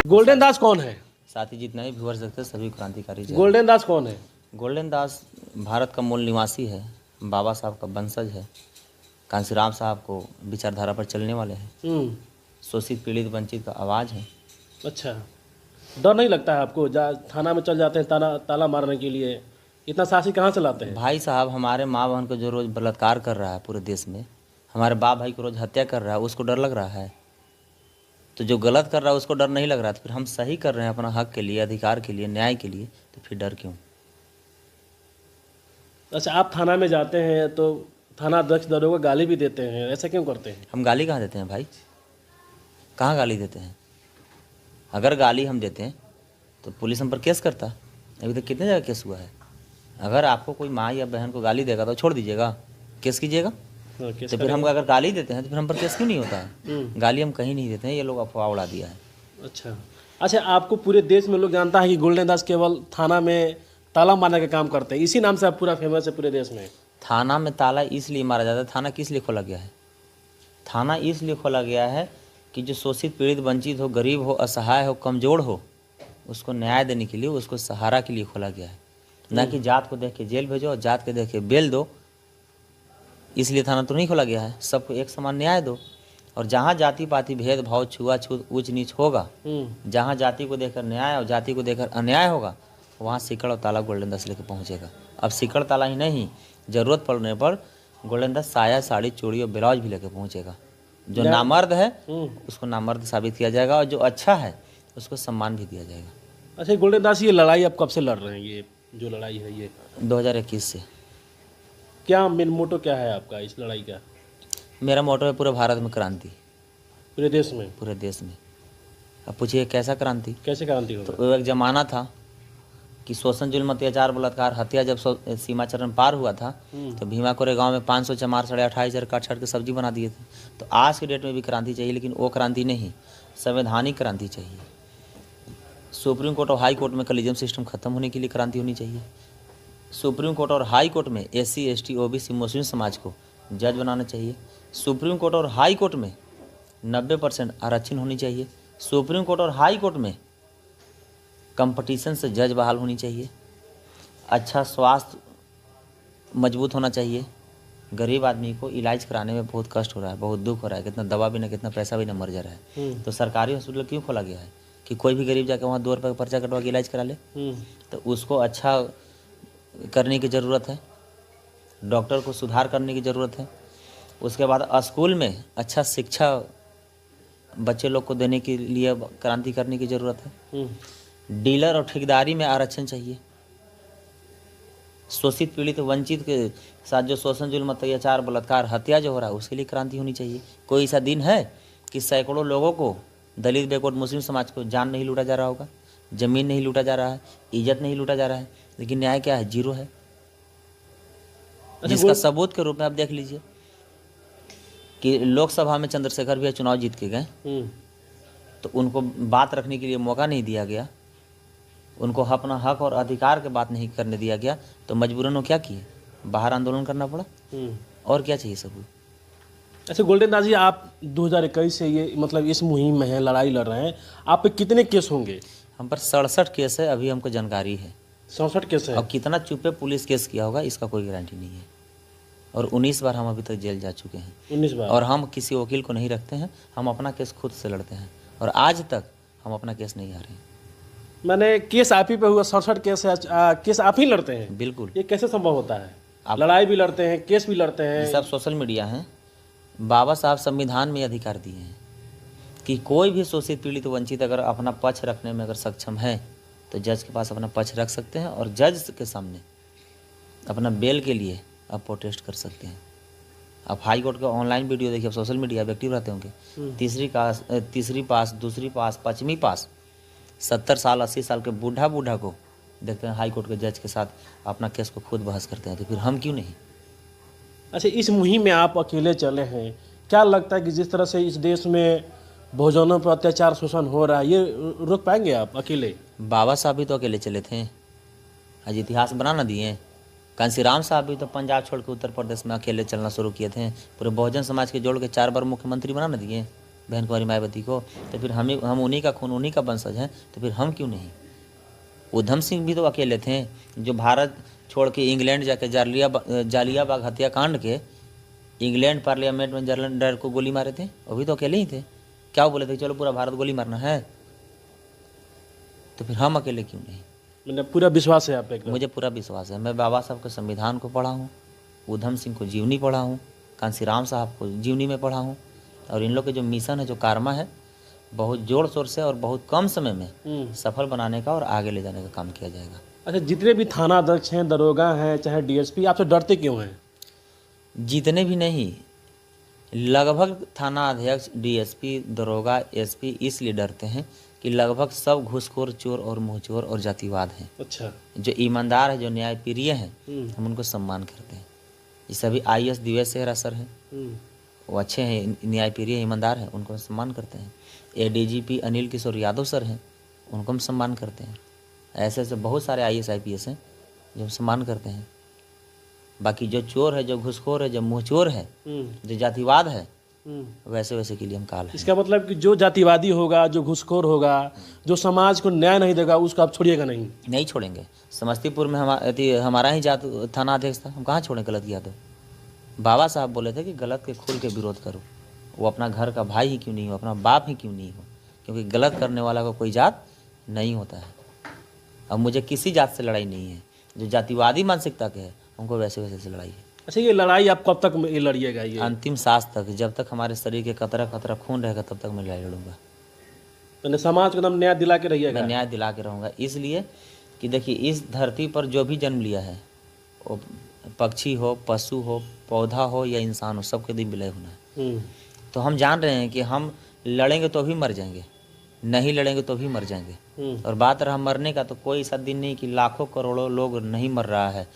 Golden दास कौन है? साथी जितने भी व्यूअर्स देखते हैं सभी क्रांतिकारी जय। गोल्डन दास कौन है? गोल्डन दास भारत का मूल निवासी है, बाबा साहब का वंशज है, कांसीराम साहब को विचारधारा पर चलने वाले हैं, शोषित पीड़ित वंचित का आवाज़ है। अच्छा, डर नहीं लगता है आपको? थाना में चल जाते हैं ताला मारने के लिए, इतना साहसी कहाँ से लाते हैं? भाई साहब, हमारे माँ बहन को जो रोज़ बलात्कार कर रहा है पूरे देश में, हमारे बाप भाई को रोज़ हत्या कर रहा है, उसको डर लग रहा है? तो जो गलत कर रहा है उसको डर नहीं लग रहा, तो फिर हम सही कर रहे हैं अपना हक के लिए, अधिकार के लिए, न्याय के लिए, तो फिर डर क्यों? अच्छा, आप थाना में जाते हैं तो थाना अध्यक्ष दरोगा गाली भी देते हैं, ऐसा क्यों करते हैं? हम गाली कहाँ देते हैं भाई? कहाँ गाली देते हैं? अगर गाली हम देते हैं तो पुलिस हम पर केस करता। अभी तक कितने जगह केस हुआ है? अगर आपको कोई माँ या बहन को गाली देगा तो छोड़ दीजिएगा, केस कीजिएगा। तो फिर हम अगर गाली देते हैं तो फिर हम पर केस क्यों नहीं होता है? गाली हम कहीं नहीं देते हैं, ये लोग अफवाह उड़ा दिया है। अच्छा, आपको पूरे देश में लोग जानता है कि गोल्डन दास केवल थाना में ताला मारने का काम करते हैं, इसी नाम से आप पूरा फेमस है पूरे देश में। थाना में ताला इसलिए मारा जाता है, थाना किस लिए खोला गया है? थाना इसलिए खोला गया है कि जो शोषित पीड़ित वंचित हो, गरीब हो, असहाय हो, कमज़ोर हो, उसको न्याय देने के लिए, उसको सहारा के लिए खोला गया है। ना कि जात को देख के जेल भेजो और जात के देख के बेल दो। इसलिए थाना तो नहीं खोला गया है, सबको एक समान न्याय दो। और जहाँ जाति पाति भेदभाव, छुआछूत, ऊंच नीच होगा, जहाँ जाति को देखकर न्याय और जाति को देखकर अन्याय होगा, वहाँ सिकड़ और ताला गोल्डन दास लेकर पहुँचेगा। अब सिकड़ ताला ही नहीं, ज़रूरत पड़ने पर गोल्डन दास साया, साड़ी, चूड़ी और ब्लाउज भी लेकर पहुँचेगा। जो नामर्द है उसको नामर्द साबित किया जाएगा और जो अच्छा है उसको सम्मान भी दिया जाएगा। अच्छा गोल्डन दास, ये लड़ाई आप कब से लड़ रहे हैं? ये जो लड़ाई है ये 2021 से। क्या मेन मोटो क्या है आपका इस लड़ाई का? मेरा मोटो है पूरे भारत में क्रांति, पूरे देश में? पूरे देश में। अब पूछिए कैसा क्रांति? कैसे क्रांति होगा? तो एक ज़माना था कि शोषण, जुल्म, अत्याचार, बलात्कार, हत्या जब सीमा चरण पार हुआ था तो भीमा कोरे गांव में 500 चमार 28,500 काट छाट के सब्जी बना दिए थे। तो आज के डेट में भी क्रांति चाहिए, लेकिन वो क्रांति नहीं, संवैधानिक क्रांति चाहिए। सुप्रीम कोर्ट और हाई कोर्ट में कलिजम सिस्टम खत्म होने के लिए क्रांति होनी चाहिए। सुप्रीम कोर्ट और हाई कोर्ट में SC, ST, OBC, मुस्लिम समाज को जज बनाना चाहिए। सुप्रीम कोर्ट और हाई कोर्ट में 90% आरक्षण होनी चाहिए। सुप्रीम कोर्ट और हाई कोर्ट में कंपटीशन से जज बहाल होनी चाहिए। अच्छा स्वास्थ्य मजबूत होना चाहिए। गरीब आदमी को इलाज कराने में बहुत कष्ट हो रहा है, बहुत दुख हो रहा है, कितना दवा भी ना, कितना पैसा भी ना, मर जा रहा है। तो सरकारी हॉस्पिटल क्यों खोला गया है? कि कोई भी गरीब जाकर वहाँ 2 रुपये का पर्चा कटवा के इलाज करा ले। तो उसको अच्छा करने की ज़रूरत है, डॉक्टर को सुधार करने की ज़रूरत है। उसके बाद स्कूल में अच्छा शिक्षा बच्चे लोग को देने के लिए क्रांति करने की ज़रूरत है। डीलर और ठेकेदारी में आरक्षण चाहिए। शोषित पीड़ित वंचित के साथ जो शोषण, जुल्म, अत्याचार, बलात्कार, हत्या जो हो रहा है उसके लिए क्रांति होनी चाहिए। कोई ऐसा दिन है कि सैकड़ों लोगों को, दलित, बैकवर्ड, मुस्लिम समाज को जान नहीं लूटा जा रहा होगा, ज़मीन नहीं लूटा जा रहा है, इज्जत नहीं लूटा जा रहा है, लेकिन न्याय क्या है? जीरो है। जिसका सबूत के रूप में आप देख लीजिए कि लोकसभा में चंद्रशेखर भैया चुनाव जीत के गए तो उनको बात रखने के लिए मौका नहीं दिया गया, उनको अपना हक और अधिकार के बात नहीं करने दिया गया, तो मजबूरन वो क्या किए? बाहर आंदोलन करना पड़ा। और क्या चाहिए सबूत? अच्छा गोल्डन दास जी, आप 2021 से ये मतलब इस मुहिम में हैं, लड़ाई लड़ रहे हैं, आप पे कितने केस होंगे? हम पर 67 केस है, अभी हमको जानकारी है। 67 केस है? और कितना चुपे पुलिस केस किया होगा इसका कोई गारंटी नहीं है। और 19 बार हम अभी तक जेल जा चुके हैं। 19 बार? और हम किसी वकील को नहीं रखते हैं, हम अपना केस खुद से लड़ते हैं और आज तक हम अपना केस नहीं हारे हैं। मैंने केस आप ही पे हुआ, 67 केस है, केस आप ही लड़ते हैं? बिल्कुल। ये कैसे संभव होता है? लड़ाई भी लड़ते हैं, केस भी लड़ते हैं? सब सोशल मीडिया हैं। बाबा साहब संविधान में अधिकार दिए हैं कि कोई भी शोषित पीड़ित वंचित अगर अपना पक्ष रखने में अगर सक्षम है तो जज के पास अपना पक्ष रख सकते हैं और जज के सामने अपना बेल के लिए आप प्रोटेस्ट कर सकते हैं। आप हाई कोर्ट का ऑनलाइन वीडियो देखिए, आप सोशल मीडिया एक्टिव रहते होंगे। तीसरी पास, दूसरी पास, 5वीं पास, 70 साल 80 साल के बूढ़ा को देखते हैं हाई कोर्ट के जज के साथ अपना केस को खुद बहस करते हैं, तो फिर हम क्यों नहीं? अच्छा, इस मुहिम में आप अकेले चले हैं, क्या लगता है कि जिस तरह से इस देश में बहुजनों पर अत्याचार, शोषण हो रहा है, ये रोक पाएंगे आप अकेले? बाबा साहब भी तो अकेले चले थे, आज इतिहास बना ना दिए। कांसीराम साहब भी तो पंजाब छोड़ के उत्तर प्रदेश में अकेले चलना शुरू किए थे, पूरे बहुजन समाज के जोड़ के 4 बार मुख्यमंत्री बना ना दिए। बहन कुंवारी मायावती को, तो फिर हम उन्हीं का खून, उन्हीं का वंशज हैं, तो फिर हम क्यों नहीं? उधम सिंह भी तो अकेले थे जो भारत छोड़ के इंग्लैंड जाके जालियाबाग हत्याकांड के इंग्लैंड पार्लियामेंट में जनरल को गोली मारे थे, वो भी तो अकेले ही थे। क्या बोले थे, चलो पूरा भारत गोली मारना है, तो फिर हम अकेले क्यों नहीं? मैंने पूरा विश्वास है आप पे? मुझे पूरा विश्वास है। मैं बाबा साहब के संविधान को पढ़ा हूँ, उधम सिंह को जीवनी पढ़ा हूँ, कांसीराम साहब को जीवनी में पढ़ा हूँ, और इन लोग के जो मिशन है, जो कारमा है, बहुत जोर शोर से और बहुत कम समय में सफल बनाने का और आगे ले जाने का काम किया जाएगा। अच्छा, जितने भी थाना अध्यक्ष हैं, दरोगा हैं, चाहे डीएसपी, आपसे डरते क्यों हैं? जितने भी नहीं, लगभग थाना अध्यक्ष, डीएसपी, दरोगा, एसपी इसलिए डरते हैं कि लगभग सब घूसखोर, चोर और मुँहचोर और जातिवाद हैं। अच्छा। जो ईमानदार है, जो न्यायप्रिय हैं, हम उनको सम्मान करते हैं। ये सभी IAS दिवेश सेहरा सर हैं, वो अच्छे हैं, न्यायप्रिय, ईमानदार हैं, उनको हम सम्मान करते हैं। ADGP अनिल किशोर यादव सर हैं, उनको हम सम्मान करते हैं। ऐसे ऐसे बहुत सारे IAS IPS हैं जो हम सम्मान करते हैं। बाकी जो चोर है, जो घुसखोर है, जो मुँहचोर है, जो जातिवाद है, वैसे वैसे के लिए हम काल हैं। इसका मतलब कि जो जातिवादी होगा, जो घुसखोर होगा, जो समाज को न्याय नहीं देगा, उसको आप छोड़िएगा नहीं? नहीं छोड़ेंगे। समस्तीपुर में हमारा ही थाना अध्यक्ष था, हम कहाँ छोड़ें गलत किया तो? बाबा साहब बोले थे कि गलत के खुल के विरोध करो। वो अपना घर का भाई ही क्यों नहीं हो, अपना बाप ही क्यों नहीं हो, क्योंकि गलत करने वाला को कोई जात नहीं होता है। अब मुझे किसी जात से लड़ाई नहीं है, जो जातिवादी मानसिकता के है उनको वैसे वैसे से लड़ाई है। अच्छा, ये लड़ाई आप कब तक ये लड़िएगा? ये अंतिम सांस तक, जब तक हमारे शरीर के कतरा कतरा खून रहेगा तब तक मैं लड़ाई लड़ूंगा। तो समाज को न्याय दिला के रहिएगा? मैं न्याय दिला के रहूँगा, इसलिए कि देखिए, इस धरती पर जो भी जन्म लिया है, वो पक्षी हो, पशु हो, पौधा हो या इंसान हो, सबके दिन विलय होना है। तो हम जान रहे हैं कि हम लड़ेंगे तो भी मर जाएंगे, नहीं लड़ेंगे तो भी मर जाएंगे। और बात रहा मरने का, तो कोई ऐसा दिन नहीं कि लाखों करोड़ों लोग नहीं मर रहा है,